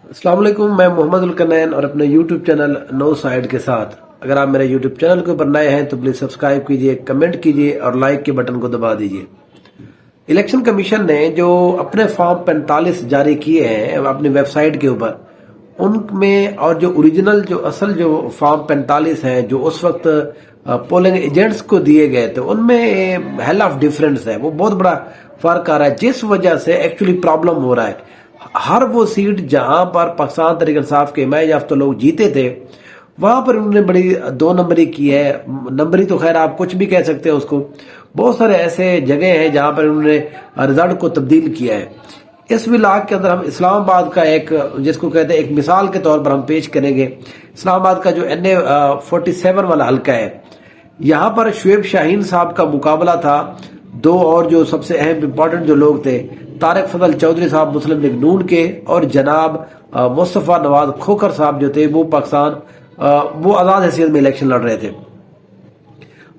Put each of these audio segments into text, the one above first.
अस्सलाम वालेकुम, मैं मोहम्मद उल-कनैन और अपने YouTube चैनल नो साइड के साथ। अगर आप मेरे YouTube चैनल के ऊपर नए हैं तो प्लीज सब्सक्राइब कीजिए, कमेंट कीजिए और लाइक के बटन को दबा दीजिए। इलेक्शन कमीशन ने जो अपने फॉर्म 45 जारी किए हैं अपनी वेबसाइट के ऊपर, उनमें और जो ओरिजिनल जो असल जो फॉर्म 45 हैं जो उस वक्त पोलिंग एजेंट्स को दिए गए थे, उनमें हेल ऑफ डिफरेंस है। वो बहुत बड़ा फर्क आ रहा है, जिस वजह से एक्चुअली प्रॉब्लम हो रहा है। हर वो सीट जहां पर पाकिस्तान तहरीक इंसाफ के हिमायत याफ्ता लोग जीते थे, वहां पर उन्होंने बड़ी 2 नंबरी की है। नंबरी तो खैर आप कुछ भी कह सकते हैं उसको। बहुत सारे ऐसे जगह हैं जहां पर उन्होंने रिजल्ट को तब्दील किया है। इस विलाग के अंदर हम इस्लामाबाद का एक, जिसको कहते हैं, एक मिसाल के तौर पर हम पेश करेंगे। इस्लामाबाद का जो NA 47 वाला हल्का है, यहाँ पर शुएब शाहीन साहब का मुकाबला था। 2 और जो सबसे अहम इंपॉर्टेंट जो लोग थे, तारिक फजल चौधरी साहब मुस्लिम लीग नून के, और जनाब मुस्तफा नवाज खोखर साहब जो थे वो पाकिस्तान वो आजाद हैसियत में इलेक्शन लड़ रहे थे।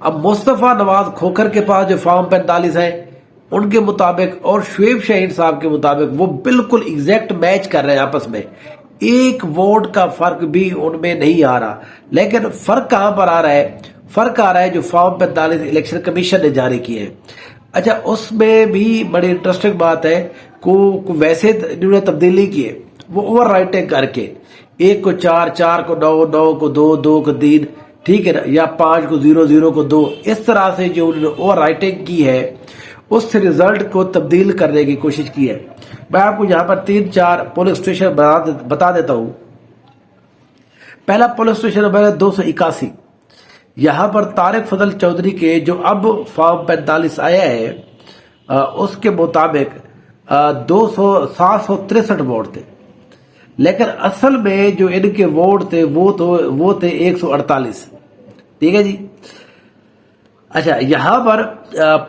अब मुस्तफा नवाज खोखर के पास जो फॉर्म 45 है उनके मुताबिक और शुएब शाहीन साहब के मुताबिक वो बिल्कुल एग्जैक्ट मैच कर रहे हैं आपस में। 1 वोट का फर्क भी उनमें नहीं आ रहा। लेकिन फर्क कहां पर आ रहा है? फर्क आ रहा है जो फॉर्म 45 इलेक्शन कमीशन ने जारी किए हैं। अच्छा, उसमें भी बड़ी इंटरेस्टिंग बात है को वैसे इन्होंने तब्दीली की है, वो ओवर राइटिंग करके 1 को 4, 4 को 9, 9 को 2, 2 को 3, ठीक है ना, या 5 को 0, 0 को 2, इस तरह से जो उन्होंने ओवर राइटिंग की है उससे रिजल्ट को तब्दील करने की कोशिश की है। मैं आपको यहाँ पर 3-4 पोलिंग स्टेशन बता देता हूँ। पहला पोलिंग स्टेशन नंबर है 281। यहाँ पर तारिक फजल चौधरी के जो अब फॉर्म 45 आया है उसके मुताबिक 763 वोट थे। लेकिन असल में जो इनके वोट थे वो थे 148। ठीक है जी। अच्छा, यहाँ पर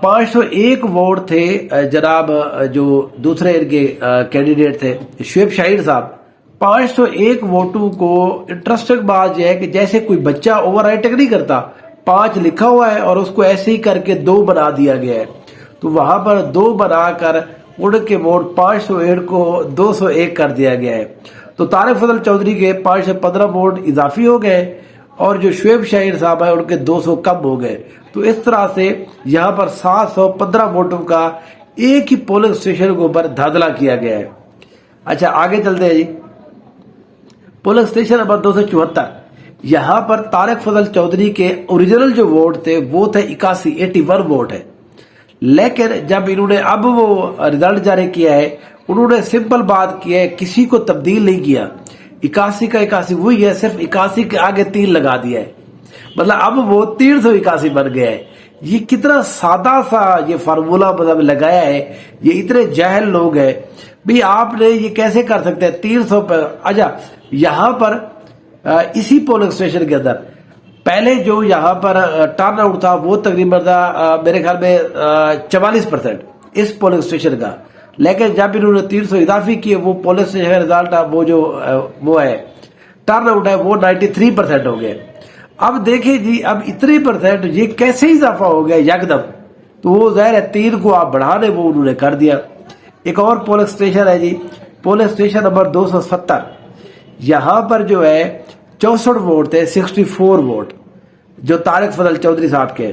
501 वोट थे जनाब जो दूसरे इनके कैंडिडेट थे शुएब शाहीन साहब। 501 वोटों को इंटरेस्टिंग बात यह है कि जैसे कोई बच्चा ओवर राइटिंग नहीं करता, 5 लिखा हुआ है और उसको ऐसे ही करके 2 बना दिया गया है, तो वहां पर 2 बनाकर उनके वोट 501 को 201 कर दिया गया है। तो तारिक फजल चौधरी के 515 वोट इजाफी हो गए और जो शुएब शाहीन साहब है उनके 200 कम हो गए। तो इस तरह से यहाँ पर 715 वोटों का एक ही पोलिंग स्टेशन के ऊपर धांधला किया गया है। अच्छा, आगे चलते हैं जी। पोलिंग स्टेशन नंबर 274, यहाँ पर तारिक फजल चौधरी के ओरिजिनल जो वोट थे वो थे 81 वोट है। लेकिन जब इन्होंने अब वो रिजल्ट जारी किया है, उन्होंने सिंपल बात की है, किसी को तब्दील नहीं किया। 81 का 81 वही है, सिर्फ 81 के आगे 3 लगा दिया है। मतलब अब वो 381 बन गया है। ये कितना सादा सा ये फार्मूला मतलब लगाया है। ये इतने जाहिल लोग हैं भाई, आपने ये कैसे कर सकते हैं 300 पर। अच्छा, यहाँ पर इसी पोलिंग स्टेशन के अंदर पहले जो यहाँ पर टर्न आउट था वो तकरीबन था मेरे ख्याल में 44% इस पोलिंग स्टेशन का। लेकिन जब इन्होंने 300 इजाफी किए, वो पोलिंग स्टेशन का रिजल्ट वो जो वो है टर्न आउट है वो 93% हो गए। अब देखिए जी, अब इतने % ये कैसे इजाफा हो गया यकदम? तो वो जाहिर है 3 को आप बढ़ा दे, वो उन्होंने कर दिया। एक और पोलिंग स्टेशन है जी, पोलिंग स्टेशन नंबर 270। यहाँ पर जो है 64 वोट थे, 64 वोट जो तारिक फजल चौधरी साहब के।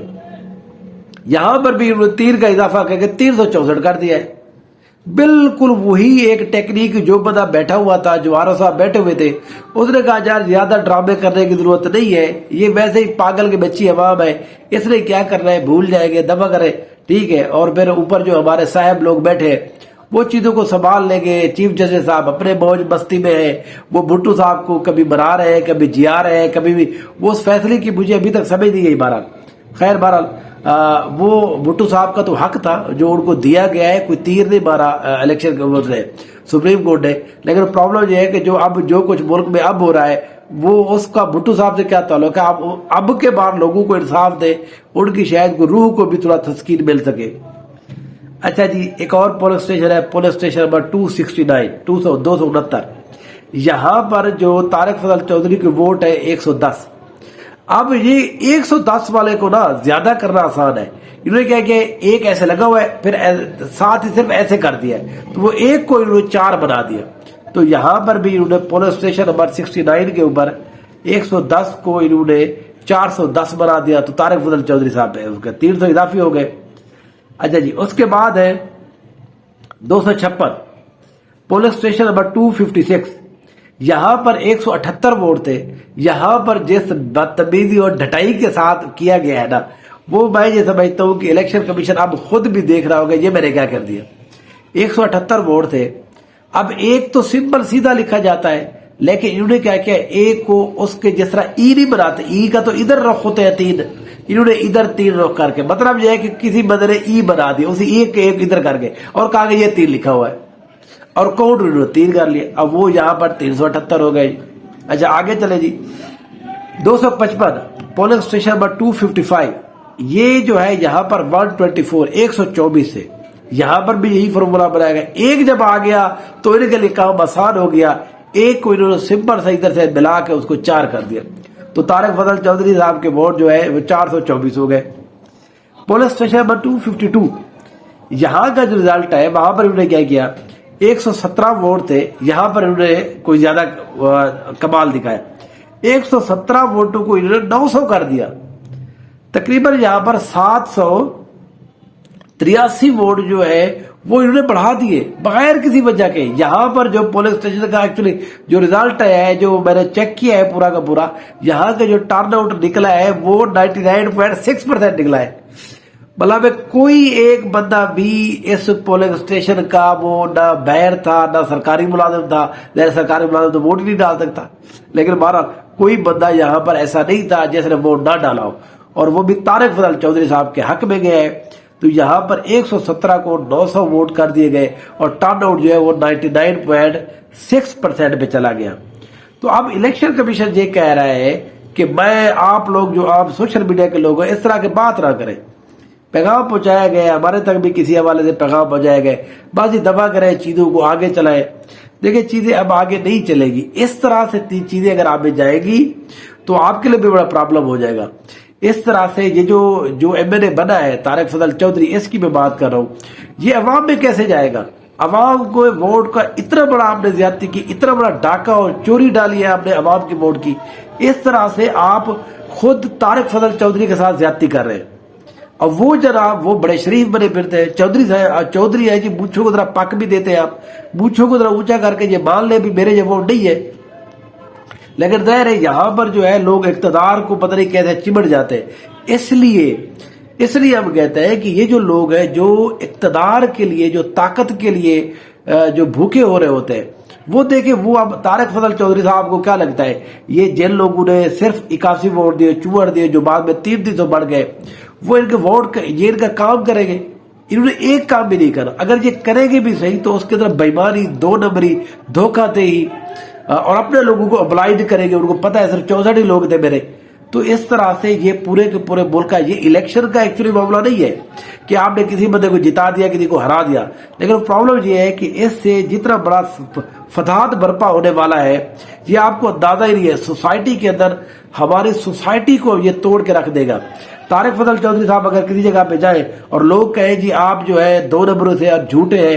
यहां पर भी 3 का इजाफा करके 364 कर दिया है। बिल्कुल वही एक टेक्निक जो बंदा बैठा हुआ था, जो आरओ साहब बैठे हुए थे, उसने कहा यार ज्यादा ड्रामे करने की जरूरत नहीं है, ये वैसे ही पागल की बच्ची अवाम है, इसने क्या करना है, भूल जाएंगे, दबा करे, ठीक है। और फिर ऊपर जो हमारे साहब लोग बैठे वो चीजों को संभाल लेंगे। चीफ जस्टिस साहब अपने मौज मस्ती में है, वो भुट्टो साहब को कभी मना रहे हैं, कभी जिया रहे हैं, कभी भी वो उस फैसले की मुझे अभी तक समझ नहीं आई। बहरहाल खैर, बहरहाल वो भुट्टो साहब का तो हक था जो उनको दिया गया है, कोई तीर नहीं मारा इलेक्शन ने, सुप्रीम कोर्ट ने। लेकिन प्रॉब्लम यह है कि जो कुछ मुल्क में अब हो रहा है वो उसका भुट्टो साहब से क्या ताल्लुक है? अब के बाद लोगों को इंसाफ दे, उनकी शायद को रूह को भी थोड़ा तस्कीन मिल सके। अच्छा जी, एक और पोलिंग स्टेशन है, पोलिंग स्टेशन नंबर 269। यहाँ पर जो तारिक फजल चौधरी के वोट है 110। अब ये 110 वाले को ना ज्यादा करना आसान है। इन्होंने क्या किया, एक ऐसे लगा हुआ है, फिर साथ ही सिर्फ ऐसे कर दिया है, तो वो एक को इन्होंने 4 बना दिया। تو یہاں پر بھی انہوں نے پولنگ اسٹیشن نمبر 69 کے اوپر 110 کو انہوں نے 410 بنا دیا، تو طارق فضل چودھری صاحب پہ اس کے 300 اضافی ہو گئے۔ اچھا جی، اس کے بعد ہے 256 پولنگ اسٹیشن نمبر 256، یہاں پر 178 ووٹ تھے۔ یہاں پر جس بدتمیزی اور ڈھٹائی کے ساتھ کیا گیا ہے نا، وہ میں یہ سمجھتا ہوں کہ الیکشن کمیشن اب خود بھی دیکھ رہا ہوگا یہ میں نے کیا کر دیا۔ 178 ووٹ تھے، اب ایک تو سمپل سیدھا لکھا جاتا ہے، لیکن انہوں نے کیا کیا، ایک کو اس کے جس طرح ای نہیں بناتے، ای کا تو ادھر رخ ہوتے ہیں 3، انہوں نے ادھر 3 رخ کر کے، مطلب یہ ہے کہ کسی بندے نے ای بنا دیا، اسی ایک کے ایک ادھر کر کے، اور کہا کہ یہ 3 لکھا ہوا ہے، اور کاؤنٹ انہوں نے 3 کر لیا، اب وہ یہاں پر 378 ہو گئے۔ اچھا آگے چلے جی، 255 پولنگ اسٹیشن نمبر 255، یہ جو ہے یہاں پر 124 124 سے، یہاں پر بھی یہی فارمولا بنایا گیا، ایک جب آ گیا تو ان کے لیے کام آسان ہو گیا، ایک کو انہوں نے سمپل سے ادھر سے ملا کے اس کو 4 کر دیا، تو طارق فضل چودھری صاحب کے ووٹ جو ہے وہ 424 ہو گئے۔ پولنگ اسٹیشن نمبر 252، یہاں کا جو رزلٹ ہے وہاں پر انہوں نے کیا کیا، 117 ووٹ تھے، یہاں پر انہوں نے کوئی زیادہ کمال دکھایا، 117 ووٹوں کو انہوں نے 900 کر دیا، تقریباً یہاں پر 783 ووٹ جو ہے وہ انہوں نے بڑھا دیے بغیر کسی وجہ کے۔ یہاں پر جو پولنگ اسٹیشن کا ایکچولی جو رزلٹ ہے، جو میں نے چیک کیا ہے پورا کا پورا، یہاں کا جو ٹرن آؤٹ نکلا ہے وہ 99.6% نکلا ہے، مطلب کوئی ایک بندہ بھی اس پولنگ اسٹیشن کا وہ نہ بہر تھا نہ سرکاری ملازم تھا، سرکاری ملازم تو ووٹ نہیں ڈال سکتا، لیکن بہرحال کوئی بندہ یہاں پر ایسا نہیں تھا جس نے ووٹ نہ ڈالا ہو، اور وہ بھی طارق فضل چودھری صاحب کے حق میں گیا ہے، تو یہاں پر 117 کو 900 ووٹ کر دیے گئے، اور ٹرن آؤٹ جو ہے وہ 99.6% پہ چلا گیا۔ تو اب الیکشن کمیشن یہ کہہ رہا ہے کہ میں آپ لوگ جو آپ سوشل میڈیا کے لوگ ہیں اس طرح کے بات نہ کریں، پیغام پہنچایا گیا، ہمارے تک بھی کسی حوالے سے پیغام پہنچایا گیا، بازی دبا کریں، چیزوں کو آگے چلائیں۔ دیکھیں چیزیں اب آگے نہیں چلے گی، اس طرح سے چیزیں اگر آگے جائے گی تو آپ کے لیے بھی بڑا پرابلم ہو جائے گا۔ اس طرح سے یہ جو ایم این اے بنا ہے طارق فضل چودھری، اس کی میں بات کر رہا ہوں، یہ عوام میں کیسے جائے گا؟ عوام کو ووٹ کا اتنا بڑا آپ نے زیادتی کی، اتنا بڑا ڈاکہ اور چوری ڈالی ہے آپ نے عوام کی ووٹ کی، اس طرح سے آپ خود طارق فضل چودھری کے ساتھ زیادتی کر رہے ہیں۔ اور وہ جناب وہ بڑے شریف بنے پھرتے ہیں، چودھری ہے جی، بوچھوں کو ذرا پک بھی دیتے ہیں آپ، بوچھوں کو ذرا اونچا کر کے یہ مان لے بھی میرے یہ ووٹ نہیں ہے، لیکن ظاہر ہے یہاں پر جو ہے لوگ اقتدار کو پتہ نہیں کیسے چمٹ جاتے ہیں۔ اس لیے ہم کہتے ہیں کہ یہ جو لوگ ہیں جو اقتدار کے لیے، جو طاقت کے لیے جو بھوکے ہو رہے ہوتے ہیں، وہ دیکھیں وہ اب طارق فضل چودھری صاحب کو کیا لگتا ہے، یہ جن لوگوں نے صرف 81 ووٹ دیے، 64 دیے، جو بعد میں 300 بڑھ گئے، وہ ان کے ووٹ یہ ان کا کام کریں گے؟ انہوں نے ایک کام بھی نہیں کرا، اگر یہ کریں گے بھی صحیح تو اس کے اندر بےمانی، 2 نمبری، دھوکہ دہی، اور اپنے لوگوں کو ابلائڈ کریں گے، ان کو پتہ ہے صرف 64 ہی لوگ تھے میرے، تو اس طرح سے یہ پورے کے پورے ملک کا یہ الیکشن کا ایکچولی معاملہ نہیں ہے کہ آپ نے کسی بندے کو جتا دیا، کسی کو ہرا دیا، لیکن پرابلم یہ ہے کہ اس سے جتنا بڑا فساد برپا ہونے والا ہے یہ آپ کو اندازہ ہی نہیں ہے، سوسائٹی کے اندر ہماری سوسائٹی کو یہ توڑ کے رکھ دے گا۔ طارق فضل چودھری صاحب اگر کسی جگہ پہ جائیں اور لوگ کہیں جی آپ جو ہے 2 نمبروں سے آپ جھوٹے ہیں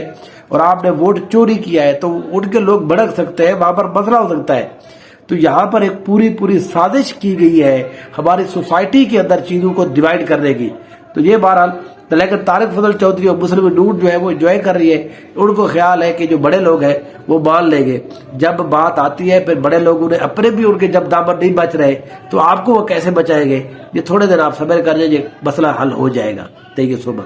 اور آپ نے ووٹ چوری کیا ہے، تو ان کے لوگ بھڑک سکتے ہیں، وہاں پر مسئلہ ہو سکتا ہے۔ تو یہاں پر ایک پوری سازش کی گئی ہے ہماری سوسائٹی کے اندر چیزوں کو ڈیوائڈ کرنے کی، تو یہ بہرحال لیکن طارق فضل چودھری اور مسلم نون جو ہے وہ انجوائے کر رہی ہے، ان کو خیال ہے کہ جو بڑے لوگ ہیں وہ مان لیں گے، جب بات آتی ہے پھر بڑے لوگوں نے اپنے بھی ان کے جب دامن نہیں بچ رہے تو آپ کو وہ کیسے بچائیں گے؟ یہ تھوڑے دن آپ صبر کر جائیں، یہ مسئلہ حل ہو جائے گا۔ Thank you so much.